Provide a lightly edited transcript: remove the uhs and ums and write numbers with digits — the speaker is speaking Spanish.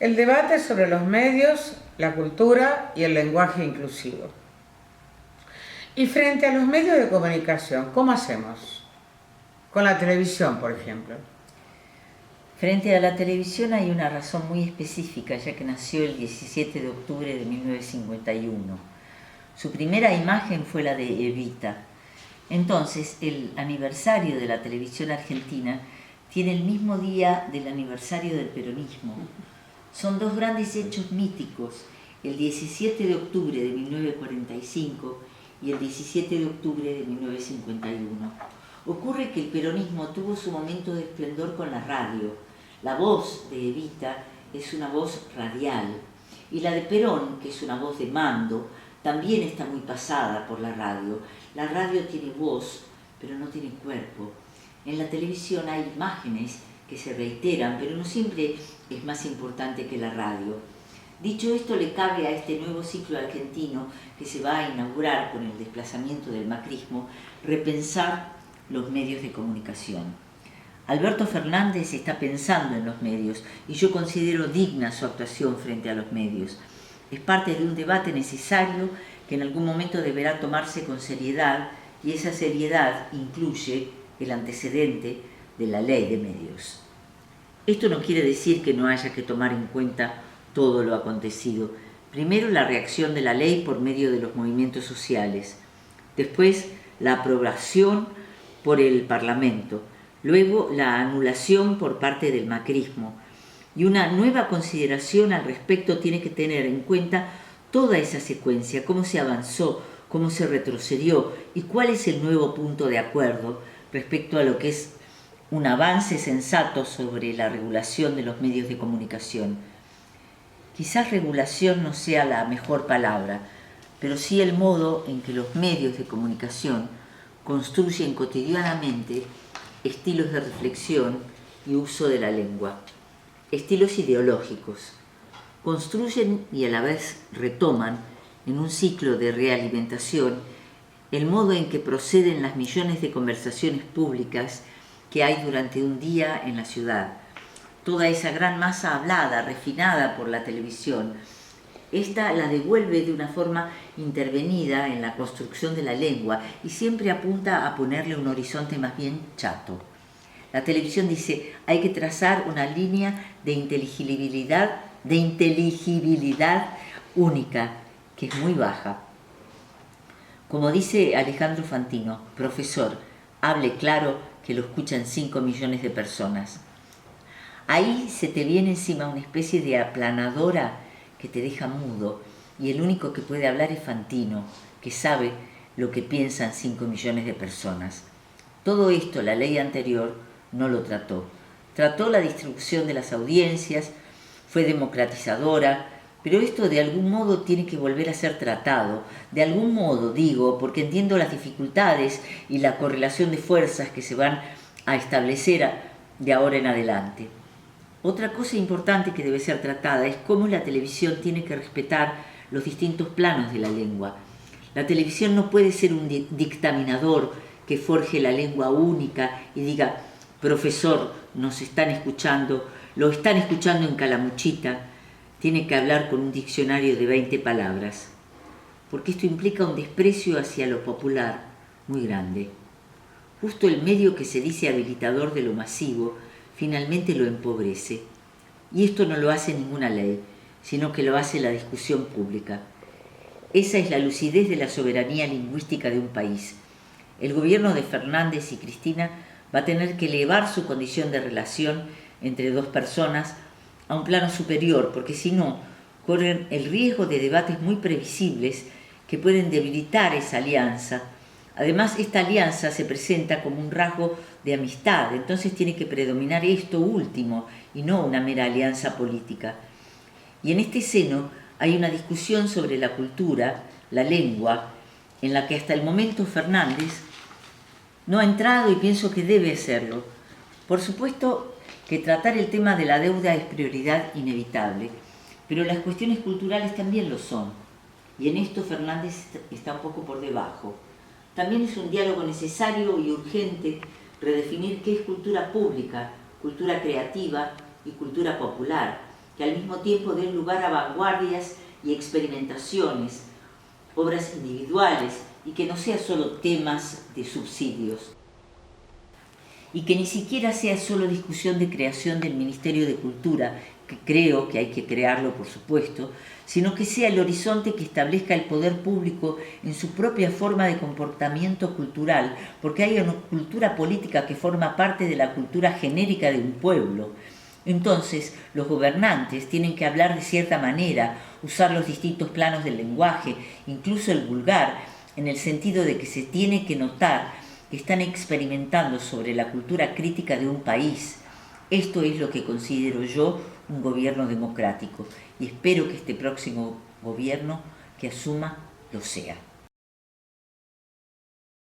El debate sobre los medios, la cultura y el lenguaje inclusivo. Y frente a los medios de comunicación, ¿cómo hacemos? Con la televisión, por ejemplo. Frente a la televisión hay una razón muy específica, ya que nació el 17 de octubre de 1951. Su primera imagen fue la de Evita. Entonces, el aniversario de la televisión argentina tiene el mismo día del aniversario del peronismo. Son dos grandes hechos míticos, el 17 de octubre de 1945 y el 17 de octubre de 1951. Ocurre que el peronismo tuvo su momento de esplendor con la radio. La voz de Evita es una voz radial y la de Perón, que es una voz de mando, también está muy pasada por la radio. La radio tiene voz, pero no tiene cuerpo. En la televisión hay imágenes que se reiteran, pero no siempre es más importante que la radio. Dicho esto, le cabe a este nuevo ciclo argentino que se va a inaugurar con el desplazamiento del macrismo, repensar los medios de comunicación. Alberto Fernández está pensando en los medios y yo considero digna su actuación frente a los medios. Es parte de un debate necesario que en algún momento deberá tomarse con seriedad y esa seriedad incluye el antecedente de la ley de medios. Esto no quiere decir que no haya que tomar en cuenta todo lo acontecido. Primero, la reacción de la ley por medio de los movimientos sociales. Después, la aprobación por el Parlamento. Luego, la anulación por parte del macrismo. Y una nueva consideración al respecto tiene que tener en cuenta toda esa secuencia, cómo se avanzó, cómo se retrocedió y cuál es el nuevo punto de acuerdo respecto a lo que es un avance sensato sobre la regulación de los medios de comunicación. Quizás regulación no sea la mejor palabra, pero sí el modo en que los medios de comunicación construyen cotidianamente estilos de reflexión y uso de la lengua, estilos ideológicos. Construyen y a la vez retoman en un ciclo de realimentación el modo en que proceden las millones de conversaciones públicas que hay durante un día en la ciudad. Toda esa gran masa hablada, refinada por la televisión, esta la devuelve de una forma intervenida en la construcción de la lengua y siempre apunta a ponerle un horizonte más bien chato. La televisión dice, hay que trazar una línea de inteligibilidad única, que es muy baja. Como dice Alejandro Fantino, profesor, hable claro que lo escuchan 5 millones de personas. Ahí se te viene encima una especie de aplanadora que te deja mudo y el único que puede hablar es Fantino, que sabe lo que piensan 5 millones de personas. Todo esto la ley anterior no lo trató. Trató la distribución de las audiencias, fue democratizadora, pero esto de algún modo tiene que volver a ser tratado. De algún modo, digo, porque entiendo las dificultades y la correlación de fuerzas que se van a establecer de ahora en adelante. Otra cosa importante que debe ser tratada es cómo la televisión tiene que respetar los distintos planos de la lengua. La televisión no puede ser un dictaminador que forje la lengua única y diga, profesor, nos están escuchando, lo están escuchando en Calamuchita. Tiene que hablar con un diccionario de 20 palabras, porque esto implica un desprecio hacia lo popular muy grande. Justo el medio que se dice habilitador de lo masivo finalmente lo empobrece. Y esto no lo hace ninguna ley, sino que lo hace la discusión pública. Esa es la lucidez de la soberanía lingüística de un país. El gobierno de Fernández y Cristina va a tener que elevar su condición de relación entre dos personas a un plano superior, porque si no, corren el riesgo de debates muy previsibles que pueden debilitar esa alianza. Además, esta alianza se presenta como un rasgo de amistad, entonces tiene que predominar esto último y no una mera alianza política. Y en este seno hay una discusión sobre la cultura, la lengua, en la que hasta el momento Fernández no ha entrado y pienso que debe hacerlo. Por supuesto que tratar el tema de la deuda es prioridad inevitable, pero las cuestiones culturales también lo son, y en esto Fernández está un poco por debajo. También es un diálogo necesario y urgente redefinir qué es cultura pública, cultura creativa y cultura popular, que al mismo tiempo den lugar a vanguardias y experimentaciones, obras individuales, y que no sea solo temas de subsidios. Y que ni siquiera sea solo discusión de creación del Ministerio de Cultura, que creo que hay que crearlo, por supuesto, sino que sea el horizonte que establezca el poder público en su propia forma de comportamiento cultural, porque hay una cultura política que forma parte de la cultura genérica de un pueblo. Entonces, los gobernantes tienen que hablar de cierta manera, usar los distintos planos del lenguaje, incluso el vulgar, en el sentido de que se tiene que notar que están experimentando sobre la cultura crítica de un país. Esto es lo que considero yo un gobierno democrático y espero que este próximo gobierno que asuma lo sea.